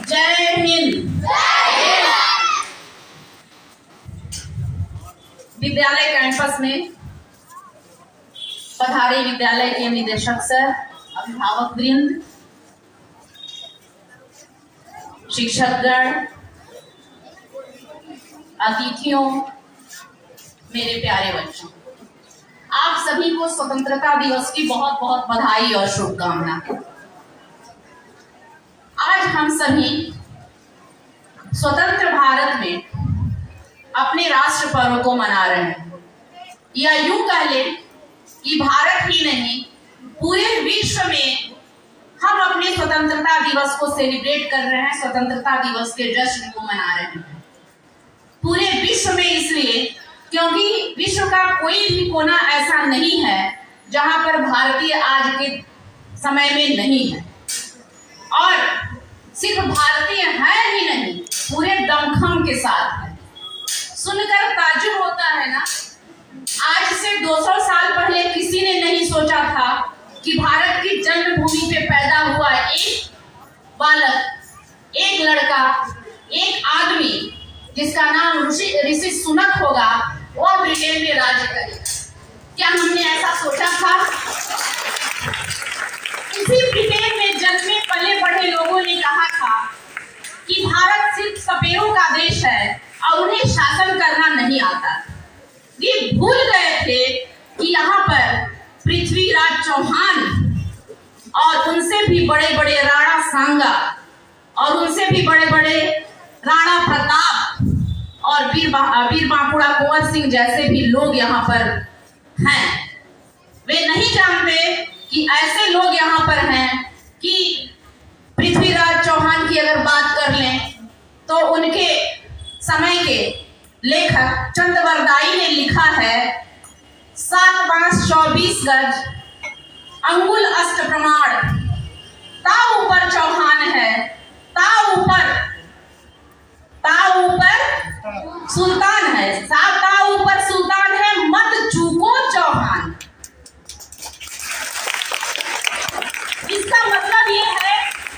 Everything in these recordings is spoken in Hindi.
जय हिंद। विद्यालय कैंपस में पधारे विद्यालय के निदेशक सर, अभिभावक वृंद, शिक्षकगण, अतिथियों, मेरे प्यारे बच्चों, आप सभी को स्वतंत्रता दिवस की बहुत बहुत बधाई और शुभकामनाएं। आज हम सभी स्वतंत्र भारत में अपने राष्ट्र पर्व को मना रहे हैं, या यूं कह लें कि भारत ही नहीं पूरे विश्व में हम अपने स्वतंत्रता दिवस को सेलिब्रेट कर रहे हैं, स्वतंत्रता दिवस के जश्न को मना रहे हैं पूरे विश्व में। इसलिए क्योंकि विश्व का कोई भी कोना ऐसा नहीं है जहां पर भारतीय आज के समय में नहीं है, और सिर्फ भारतीय है ही नहीं, पूरे दमखम के साथ है। सुनकर ताज्जुब होता है ना, आज से 200 साल पहले किसी ने नहीं सोचा था कि भारत की जन्मभूमि पे पैदा हुआ एक बालक, एक लड़का, एक आदमी जिसका नाम ऋषि सुनक होगा, वो ब्रिटेन में राज्य करेगा। क्या हमने ऐसा सोचा था? इसी ब्रिटेन में जन्मे पले बढ़े लोगों ने कहा था कि भारत सिर्फ सपेरों का देश है और उन्हें शासन करना नहीं आता। ये भूल गए थे कि यहाँ पर पृथ्वीराज चौहान और उनसे भी बड़े बड़े राणा सांगा और उनसे भी बड़े बड़े राणा प्रताप और वीर बांकुड़ा कुंवर सिंह जैसे भी लोग यहाँ पर हैं। वे नहीं जानते कि ऐसे लोग यहाँ पर हैं कि पृथ्वीराज चौहान की अगर बात कर लें तो उनके समय के लेखक चंद्रवरदाई ने लिखा है, 7 बांस 24 गज अंगुल अष्ट प्रमाण, ता ऊपर चौहान है, ता ऊपर सुल्तान है, ता ऊपर सुल्तान है, मत चूको चौहान। इसका मतलब ये है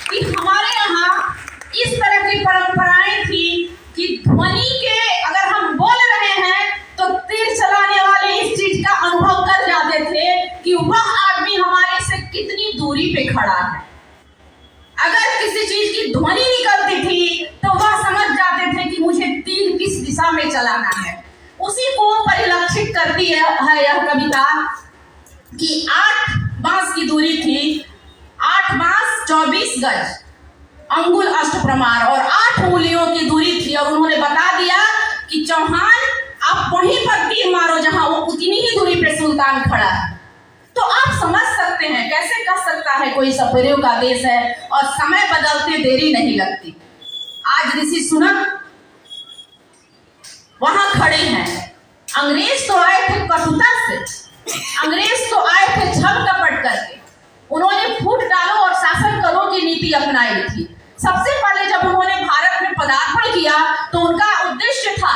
कि हमारे यहाँ इस तरह की परंपराएं थी कि ध्वनि के अगर हम बोल रहे हैं तो तीर चलाने वाले इस चीज का अनुभव कर जाते थे कि वह आदमी हमारे से कितनी दूरी पे खड़ा है। अगर किसी चीज की ध्वनि निकलती थी तो वह समझ जाते थे कि मुझे तीर किस दिशा में चलाना है। उसी को परिलक्षित करती है यह कविता कि 8 बांस की दूरी थी, 8 बांस 24 गज अंगुल अष्ट प्रमाण, और 8 उंगलियों की दूरी थी। और उन्होंने बता दिया कि चौहान आप वहीं पर तीर मारो जहां वो उतनी ही दूरी पे सुल्तान खड़ा है। तो आप समझ सकते हैं कैसे कह सकता है कोई सपेरों का देश है, और समय बदलते देरी नहीं लगती। आज ऋषि सुनक वहां खड़े हैं। अंग्रेज तो आए थे कटुता से, अंग्रेज तो आए थे छल कपट करके। उन्होंने फूट डालो और शासन करो की नीति अपनाई थी। सबसे पहले जब उन्होंने भारत में पदार्पण किया तो उनका उद्देश्य था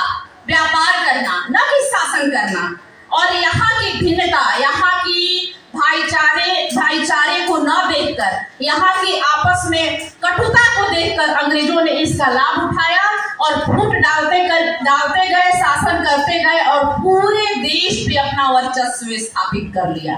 व्यापार करना, न कि शासन करना। और यहाँ की भिन्नता, यहाँ की भाईचारे को न देखकर, यहाँ की आपस में कटुता को देखकर अंग्रेजों ने इसका लाभ उठाया और फूट डालते गए, शासन करते गए और पूरे देश पे अपना वर्चस्व स्थापित कर लिया।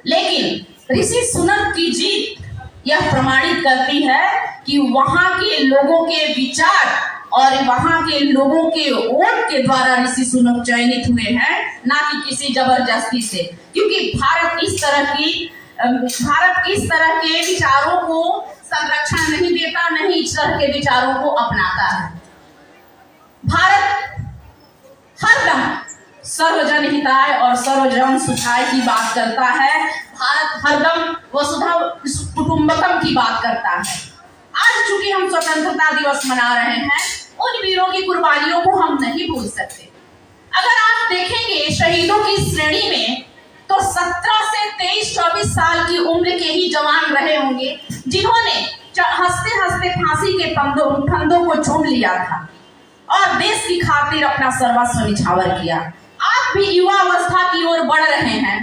लेकिन ऋषि सुनक की जीत यह प्रमाणित करती है कि वहां के लोगों के विचार और वहां के लोगों के वोट के द्वारा ऋषि सुनक चयनित हुए हैं, ना कि किसी जबरदस्ती से। क्योंकि भारत इस तरह के विचारों को संरक्षण नहीं देता, नहीं इस तरह के विचारों को अपनाता है। भारत हरदम सर्वजन हिताय और सर्वजन सुखाय की बात करता है। भारत हरदम वसुधा कुटुंबकम की बात करता है। आज चूंकि हम स्वतंत्रता दिवस मना रहे हैं, उन वीरों की कुर्बानियों को हम नहीं भूल सकते। अगर आप देखेंगे शहीदों की श्रेणी में तो 17 से 23-24 साल की उम्र के ही जवान रहे होंगे, जिन्होंने हंसते हंसते फांसी के फंदों को चूम लिया था और देश की खातिर अपना सर्वस्व निछावर किया। आप भी युवा अवस्था की ओर बढ़ रहे हैं।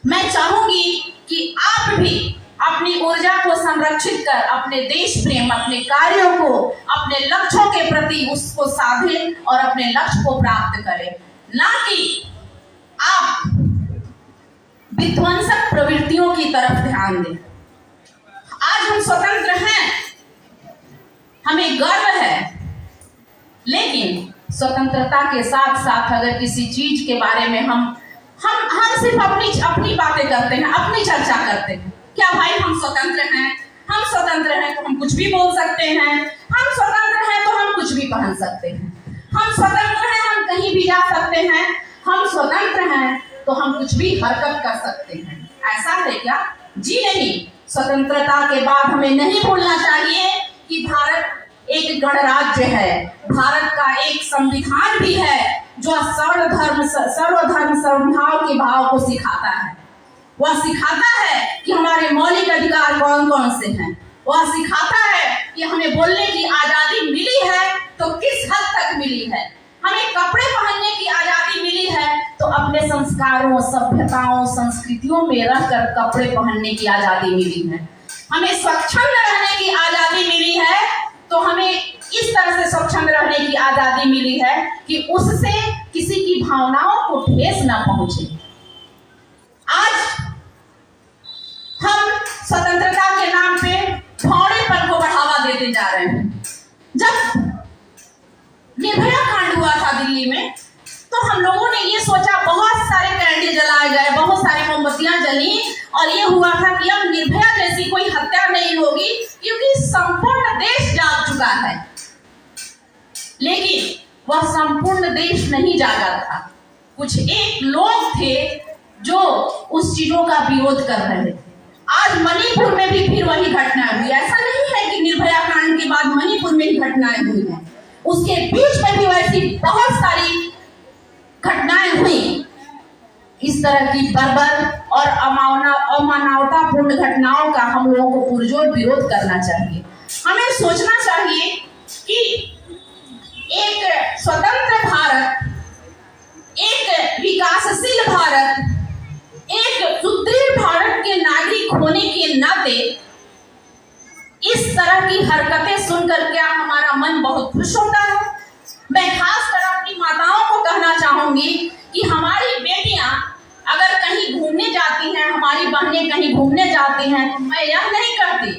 मैं चाहूंगी कि आप भी अपनी ऊर्जा को संरक्षित कर अपने देश प्रेम, अपने कार्यों को, अपने लक्ष्यों के प्रति उसको साधे और अपने लक्ष्य को प्राप्त करे, ना कि आप विध्वंसक प्रवृत्तियों की तरफ ध्यान दें। आज हम स्वतंत्र हैं, हमें गर्व है, लेकिन स्वतंत्रता के साथ साथ अगर किसी चीज के बारे में हम सिर्फ अपनी बातें करते हैं, अपनी चर्चा करते हैं, क्या भाई हम स्वतंत्र हैं? हम स्वतंत्र हैं तो हम कुछ भी बोल सकते हैं, हम स्वतंत्र हैं तो हम कुछ भी पहन सकते हैं, हम स्वतंत्र हैं हम कहीं भी जा सकते हैं, हम स्वतंत्र हैं तो हम कुछ भी हरकत कर सकते हैं। ऐसा है क्या? जी नहीं। स्वतंत्रता के बाद हमें नहीं भूलना चाहिए कि भारत एक गणराज्य है, भारत का एक संविधान भी है जो सर्वधर्म समभाव के भाव को सिखाता है। वह सिखाता है कि हमारे मौलिक अधिकार कौन कौन से हैं, वह सिखाता है कि हमें बोलने की आजादी मिली है तो किस हद तक मिली है, हमें कपड़े पहनने की आजादी मिली है तो अपने संस्कारों, सभ्यताओं, संस्कृतियों में रहकर कपड़े पहनने की आजादी मिली है, हमें स्वच्छंद रहने की आजादी मिली है तो हमें इस तरह से स्वच्छंद रहने की आजादी मिली है कि उससे किसी की भावनाओं को ठेस ना पहुंचे। आज हम स्वतंत्रता के नाम पे भौड़ेपन को बढ़ावा देते जा रहे हैं। जब निर्भया कांड हुआ था दिल्ली में तो हम लोगों ने ये सोचा, बहुत सारे कैंडल जलाए गए, बहुत सारी मोमबत्तियां जली और ये हुआ था कि अब निर्भया जैसी कोई हत्या नहीं होगी क्योंकि संपूर्ण देश जाग चुका है। लेकिन वह संपूर्ण देश नहीं जागा था, कुछ एक लोग थे जो उस चीजों का विरोध कर रहे थे। आज मणिपुर में भी फिर वही घटना हुई। ऐसा नहीं है कि निर्भया कांड के बाद मणिपुर में ही घटनाएं हुई हैं, उसके बीच में भी वैसी बहुत सारी घटनाएं हुई। इस तरह की बर्बर और अमानवतापूर्ण घटनाओं का हम लोगों को पुरजोर विरोध करना चाहिए। हमें सोचना चाहिए कि एक स्वतंत्र भारत, एक विकासशील भारत, एक सुदृढ़ भारत के नागरिक होने के नाते इस तरह की हरकतें सुनकर क्या हमारा मन बहुत खुश होता है? मैं खासकर अपनी माताओं को कहना चाहूंगी कि हमारी बेटियां अगर कहीं घूमने जाती हैं, हमारी बहनें कहीं घूमने जाती हैं, तो मैं यह नहीं करती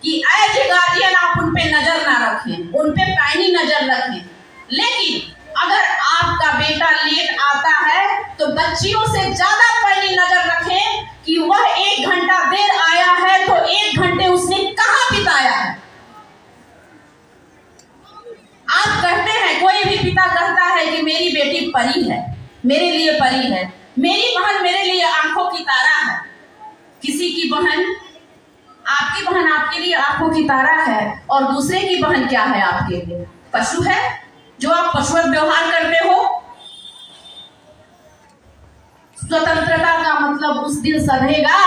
कि एज ए गार्जियन आप उन पे नजर ना रखें, उन पे पैनी नजर रखें। लेकिन अगर आपका बेटा लेट आता है तो बच्चियों से ज्यादा पैनी नजर रखें कि वह 1 घंटा देर आया है तो 1 घंटे उसने कहां बिताया है। आप कहते हैं, कोई भी पिता कहता है कि मेरी बेटी परी है, मेरे लिए परी है, मेरी बहन मेरे लिए आंखों की तारा है। किसी की बहन, आपकी बहन आपके लिए आंखों की तारा है और दूसरे की बहन क्या है आपके लिए? पशु है, जो आप पशुवत व्यवहार करते हो। स्वतंत्रता का मतलब उस दिन सधेगा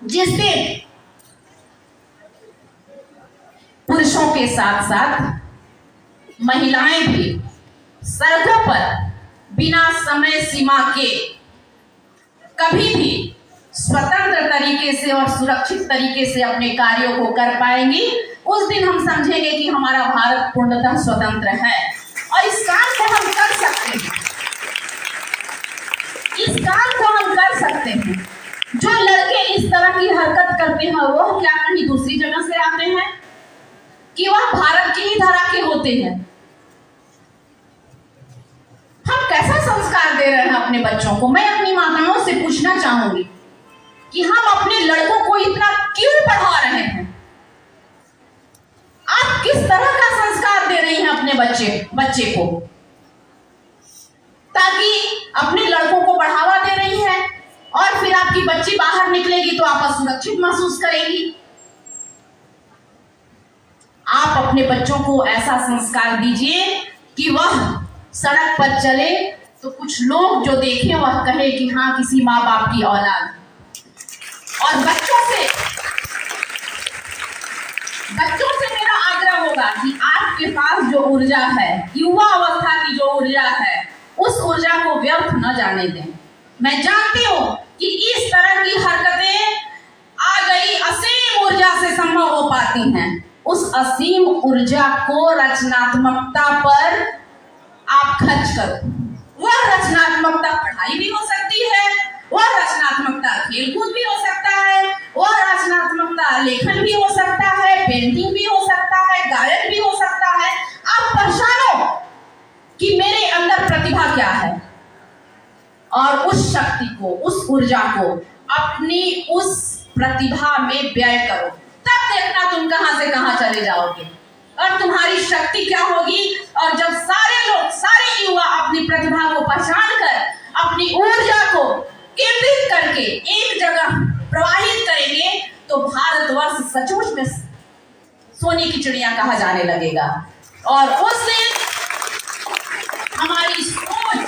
जिस दिन पुरुषों के साथ साथ महिलाएं भी सड़कों पर बिना समय सीमा के कभी भी स्वतंत्र तरीके से और सुरक्षित तरीके से अपने कार्यों को कर पाएंगी। उस दिन हम समझेंगे कि हमारा भारत पूर्णतः स्वतंत्र है और इस काम को हम कर सकते हैं, इस काम को हम कर सकते हैं। जो लड़के इस तरह की हरकत करते हैं वो क्या कहीं दूसरी जगह से आते हैं कि वह भारत की ही धरा के होते हैं? हम कैसा संस्कार दे रहे हैं अपने बच्चों को? मैं अपनी माताओं से पूछना चाहूंगी कि हम अपने लड़कों को इतना क्यों पढ़ा रहे हैं? आप किस तरह का संस्कार दे रही हैं अपने बच्चे को, ताकि अपने लड़कों को बढ़ावा दे रही हैं और फिर आपकी बच्ची बाहर निकलेगी तो आप असुरक्षित महसूस करेगी। आप अपने बच्चों को ऐसा संस्कार दीजिए कि वह सड़क पर चले तो कुछ लोग जो देखें वह कहे कि हाँ, किसी माँ बाप की औलाद। और बच्चों से मेरा आग्रह होगा कि आपके पास जो ऊर्जा है, युवा अवस्था की जो ऊर्जा है, उस ऊर्जा को व्यर्थ न जाने दें। मैं जानती हूँ कि इस तरह की हरकतें आ गई ऊर्जा को रचनात्मकता पर आप खर्च करो। वह रचनात्मकता पढ़ाई भी हो सकती है, वह रचनात्मकता खेलकूद भी हो सकता है, वह रचनात्मकता लेखन भी हो सकता है, पेंटिंग भी हो सकता है, गायन भी हो सकता है। आप पहचानो कि मेरे अंदर प्रतिभा क्या है और उस शक्ति को, उस ऊर्जा को अपनी उस प्रतिभा में व्यय करो। तब देखना तुम कहां से कहां चले जाओगे और तुम्हारी शक्ति क्या होगी। और जब सारे लोग, सारे युवा अपनी प्रतिभा को पहचान कर अपनी ऊर्जा को केंद्रित करके एक जगह प्रवाहित करेंगे तो भारतवर्ष सचमुच में सोने की चिड़िया कहा जाने लगेगा। और उस दिन हमारी सोच,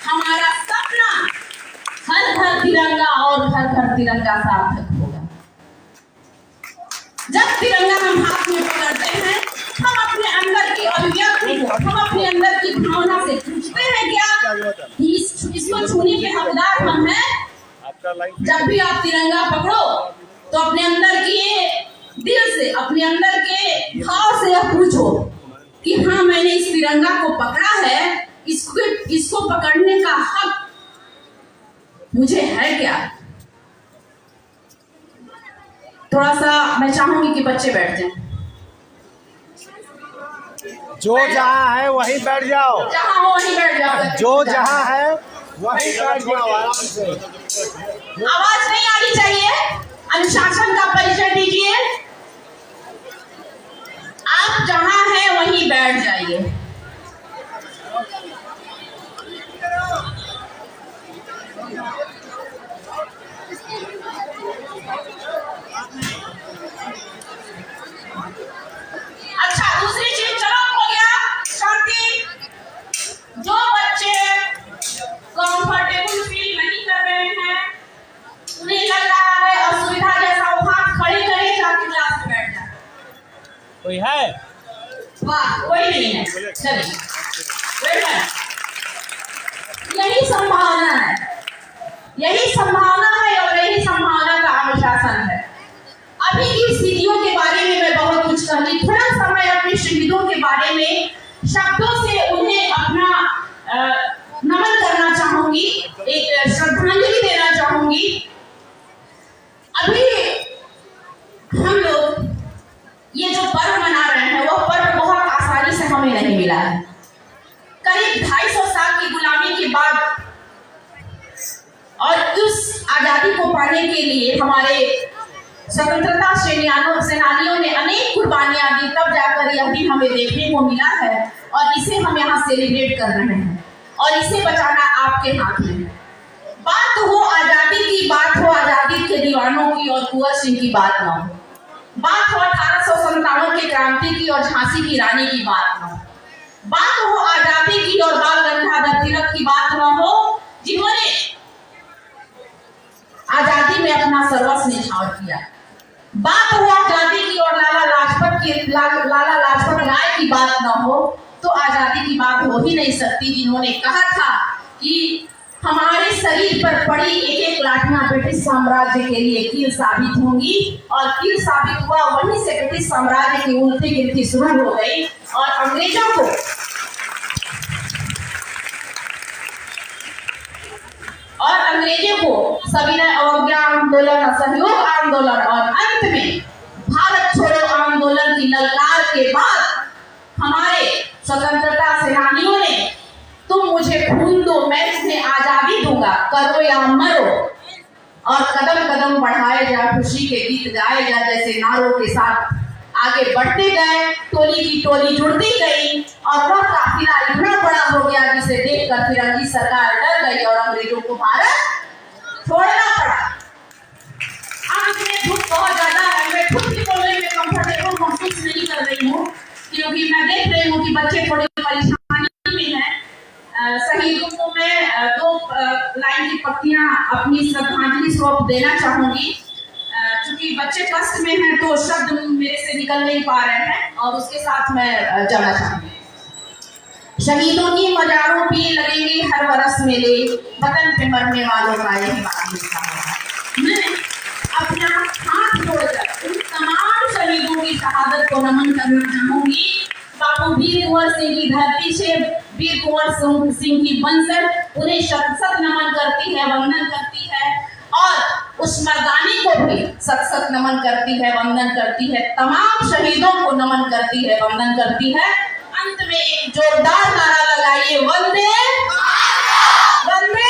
हमारा सपना हर घर तिरंगा और घर घर तिरंगा सार्थक होगा। जब तिरंगा हम हाथ में पकड़ते हैं, हम अपने अंदर की अभिव्यक्ति को, हम अपने अंदर की भावना से पूछते हैं क्या इसको छूने के हकदार हम हैं। जब भी आप तिरंगा पकड़ो तो अपने अंदर के दिल से, अपने अंदर के भाव से यह पूछो कि हाँ, मैंने इस तिरंगा को पकड़ा है, इसको पकड़ने का हक मुझे है क्या। थोड़ा सा मैं चाहूंगी कि बच्चे बैठ जाएं। जो जहाँ है वहीं बैठ जाओ, जहाँ हो वहीं बैठ जाओ। जो जहाँ है वहीं बैठ जाओ आराम से। आवाज नहीं आनी चाहिए। अनुशासन का परिचय दीजिए। आप जहाँ हैं वहीं बैठ जाइए। अच्छा, दूसरी चीज, चलो हो गया, शांति। जो बच्चे कंफर्टेबल फील नहीं कर रहे हैं, उन्हें लग रहा है असुविधा जैसा, वो हाथ खड़े करें, जाके क्लास में बैठ जाए। कोई है? वाह, कोई नहीं है। चलिए, यही संभावना है, यही संभावना है और यही संभावना का अनुशासन है। अभी की स्थितियों के बारे में मैं बहुत कुछ कहूंगी। थोड़ा समय अपने शहीदों के बारे में शब्दों से उन्हें अपना नमन करना चाहूंगी, एक श्रद्धांजलि देना चाहूंगी। अभी हम लोग ये जो पर्व मना रहे हैं, वो पर्व बहुत आसानी से हमें नहीं मिला है। करीब 250 साल की गुलामी के बाद और उस आजादी को पाने के लिए हमारे स्वतंत्रता सेनानियों ने अनेक कुर्बानियां दी, तब जाकर यह भी हमें देखने को मिला है और इसे हम यहाँ सेलिब्रेट कर रहे हैं और इसे बचाना आपके हाथ में है। बात हो आजादी की, बात हो आजादी के दीवानों की और कुंवर सिंह की बात ना हो, बात हो 1857 की क्रांति की और झांसी की रानी की बात ना हो, बात हो आजादी की और बाल गंगाधर तिलक की बात ना हो, जिन्होंने आजादी में अपना सर्वस्व न्यौछावर किया। बात हो आजादी की और लाला लाजपत राय की बात ना हो तो आजादी की बात हो ही नहीं सकती, जिन्होंने कहा था कि हमारे शरीर पर पड़ी एक एक लाठियां ब्रिटिश साम्राज्य के लिए कील साबित होंगी। और कील साबित हुआ, वहीं से ब्रिटिश साम्राज्य की उल्टी गिनती शुरू हो गई और अंग्रेजों को सविनय अवज्ञा आंदोलन, असहयोग आंदोलन और अंत में भारत छोड़ो आंदोलन की ललकार के बाद हमारे स्वतंत्रता सेनानियों ने तुम मुझे खून दो मैं तुम्हें आजादी दूंगा, करो या मरो, और कदम कदम बढ़ाए जा, खुशी के गीत गाए जा जैसे नारों के साथ आगे बढ़ते गए। टोली की टोली जुड़ती गई और वह काफिला इतना बड़ा हो गया जिसे देखकर फिरंगी सरकार डर गई और अंग्रेजों को भारत छोड़ना पड़ा। आज में धूप बहुत ज्यादा है, मैं खुद भी बोलने में कंफर्टेबल महसूस नहीं कर रही हूँ क्योंकि मैं देख रही हूँ कि बच्चे थोड़ी परेशानी में हैं। शहीदों को मैं 2 लाइन की पंक्तियां अपनी श्रद्धांजलि स्वरूप देना चाहूंगी। क्योंकि बच्चे कष्ट में हैं तो शब्द मेरे से निकल नहीं पा रहे हैं और उसके साथ मैं जाना चाहूंगी। शहीदों की मजारों पे लगेंगे हर बरस मेले, वतन पे मरने वालों का यही बात लिखा हुआ है। मैं अपना हाथ जोड़कर उन तमाम शहीदों की शहादत को नमन करना चाहूंगी। बापू वीर कुंवर सिंह की धरती से वीर कुंवर सिंह की वंशज उन्हें शत शत नमन करती है, वंदन करती है, और उस मर्दानी को भी सत सत नमन करती है, वंदन करती है। तमाम शहीदों को नमन करती है, वंदन करती है। अंत में एक जोरदार नारा लगाइए, वंदे वंदे